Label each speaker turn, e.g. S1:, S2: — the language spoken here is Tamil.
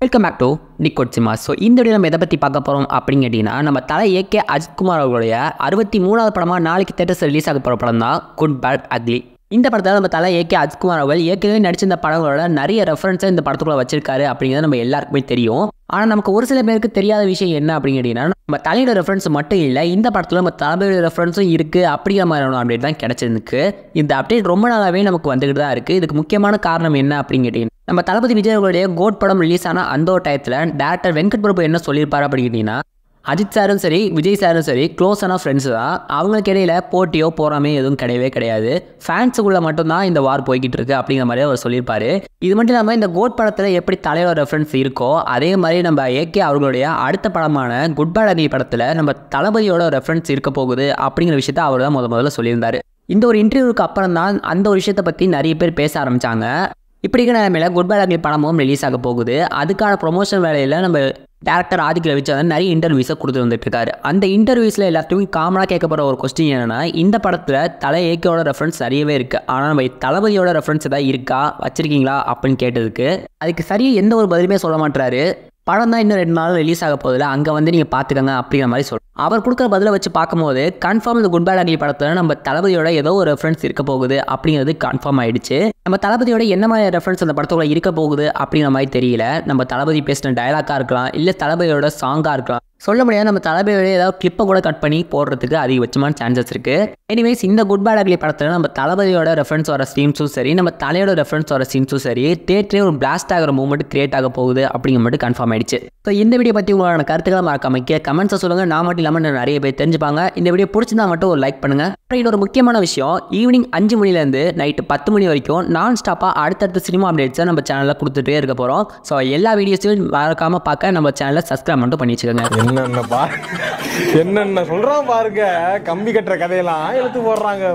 S1: Welcome back to Nicot cinema. So இந்த வீடியோ நம்ம எதை பற்றி பார்க்க போகிறோம் அப்படின்னு கேட்டிங்கன்னா, நம்ம தலை ஏகே அஜித்குமார் அவர்களுடைய 63வது படமாக நாளைக்கு தேட்டர்ஸ் ரிலீஸ் ஆக போகிற படம் தான் குட் பேட் அக்லி. இந்த படத்தில் நம்ம தலை ஏகே அஜித்குமார் அவர்கள் ஏற்கனவே நடிச்சிருந்த படங்களோட நிறைய ரெஃபரன்ஸை இந்த படத்துக்குள்ள வச்சிருக்காரு அப்படிங்கிறது நம்ம எல்லாருக்குமே தெரியும். ஆனால் நமக்கு ஒரு சில பேருக்கு தெரியாத விஷயம் என்ன அப்படின்னு கேட்டிங்கன்னா, நம்ம தலையோட ரெஃபரன்ஸ் மட்டும் இல்லை, இந்த படத்தில் நம்ம தலைமையோட ரெஃபரன்ஸும் இருக்குது அப்படிங்கிற மாதிரியான அப்டேட் தான் கிடச்சிருக்கு. இந்த அப்டேட் ரொம்ப நாளாகவே நமக்கு வந்துக்கிட்டு தான் இருக்குது. இதுக்கு முக்கியமான காரணம் என்ன அப்படின்னு கேட்டிங்கன்னா, நம்ம தளபதி விஜய் அவர்களுடைய கோட் படம் ரிலீஸ் ஆன அந்த ஒரு டயத்தில் டேரக்டர் வெங்கட் பிரபு என்ன சொல்லியிருப்பாரு அப்படின்னு கேட்டிங்கன்னா, அஜித் சாரும் சரி விஜய் சாரும் சரி க்ளோஸான ஃப்ரெண்ட்ஸ் தான், அவங்களுக்கு இடையில போட்டியோ போறாமே எதுவும் கிடையவே கிடையாது, ஃபேன்ஸுக்குள்ளே மட்டும்தான் இந்த வார் போய்கிட்டு இருக்கு அப்படிங்கிற மாதிரி அவர் சொல்லியிருப்பாரு. இது மட்டும் இல்லாமல் இந்த கோட் படத்தில் எப்படி தலைவர் ரெஃபரன்ஸ் இருக்கோ அதே மாதிரி நம்ம ஏகே அவர்களுடைய அடுத்த படமான குட் பேட் அக்லி படத்தில் நம்ம தளபதியோட ரெஃபரன்ஸ் இருக்க போகுது அப்படிங்கிற விஷயத்த அவர் தான் முதல்ல சொல்லியிருந்தாரு. இந்த ஒரு இன்டர்வியூக்கு அப்புறம் தான் அந்த ஒரு விஷயத்தை பற்றி நிறைய பேர் பேச ஆரம்பித்தாங்க. இப்படிங்கிற நிலைமையில குட் பேட் அக்லி படமும் ரிலீஸ் ஆக போகுது. அதுக்கான ப்ரொமோஷன் வேலையில் நம்ம டேரக்டர் ஆதிக் ரவிச்சந்திரன் நிறைய இன்டர்வியூஸை கொடுத்து வந்துட்டு இருக்காரு. அந்த இன்டர்வியூஸில் எல்லாத்துக்கும் காமனாக கேட்கப்படுற ஒரு கொஸ்டின் என்னன்னா, இந்த படத்தில் தலை ஏகேயோட ரெஃபரன்ஸ் நிறையவே இருக்குது, ஆனால் நம்ம தளபதியோட ரெஃபரன்ஸ் ஏதாவது இருக்கா வச்சிருக்கீங்களா அப்படின்னு கேட்டதுக்கு அதுக்கு சரியாக எந்த ஒரு பதிலுமே சொல்ல மாட்டாரு. படம் தான் இன்னும் 2 நாள் ரிலீஸ் ஆக போதில்ல, அங்கே வந்து நீங்கள் பார்த்துக்கங்க அப்படிங்கிற மாதிரி சொல்லுங்கள். அவர் கொடுக்குற பதிலை வச்சு பார்க்கும்போது கன்ஃபார்ம் இந்த குட் பேட் அக்லி படத்தில் நம்ம தளபதியோட ஏதோ ஒரு ரெஃபரன்ஸ் இருக்க போகுது அப்படிங்கிறது கன்ஃபார்ம் ஆயிடுச்சு. நம்ம தளபதியோட என்ன மாதிரி ரெஃபரன்ஸ் அந்த படத்துக்குள்ள இருக்க போகுது அப்படிங்கிற மாதிரி தெரியல. நம்ம தளபதி பேசின டயலாக்காக இருக்கலாம், இல்லை தளபதியோட சாங்காக இருக்கலாம், சொல்ல முடியாது. நம்ம தளபதியோட ஏதாவது கிளிப்பை கூட கட் பண்ணி போடுறதுக்கு அதிகபட்சமான சான்சஸ் இருக்குது. எனிவேஸ் இந்த குட் பேட் அக்லி படத்தில் நம்ம தளபதியோட ரெஃபரன்ஸ் வர சீன்ஸும் சரி, நம்ம தலையோட ரெஃபரன்ஸ் வர சீன்ஸும் சரி, தேட்டரே ஒரு பிளாஸ்ட் ஆகிற மூமெண்ட் கிரியேட் ஆக போகுது அப்படிங்கிற மட்டும் கன்ஃபார்ம் ஆயிடுச்சு. ஸோ இந்த வீடியோ பற்றி உங்களோட கருத்துக்களை மறக்காம கமெண்ட்ஸை சொல்லுங்கள். நான் மட்டும் இல்லாமல் நிறைய பேர் தெரிஞ்சுப்பாங்க. இந்த வீடியோ பிடிச்சிருந்தா மட்டும் ஒரு லைக் பண்ணுங்கள். அப்புறம் இன்னொரு முக்கியமான விஷயம், ஈவினிங் 5 மணிலேருந்து நைட்டு 10 மணி வரைக்கும் நான் ஸ்டாப்பாக அடுத்தடுத்த சினிமா அப்டேட்ஸை நம்ம சேனலில் கொடுத்துட்டே இருக்க போகிறோம். ஸோ எல்லா வீடியோஸையும் மறக்காமல் பார்க்க நம்ம சேனலை சப்ஸ்கிரைப் மட்டும் பண்ணி வச்சுக்கோங்க.
S2: என்னென்ன சொல்றான் பாருங்க, கம்பி கட்டுற கதையெல்லாம் எடுத்து போடுறாங்க.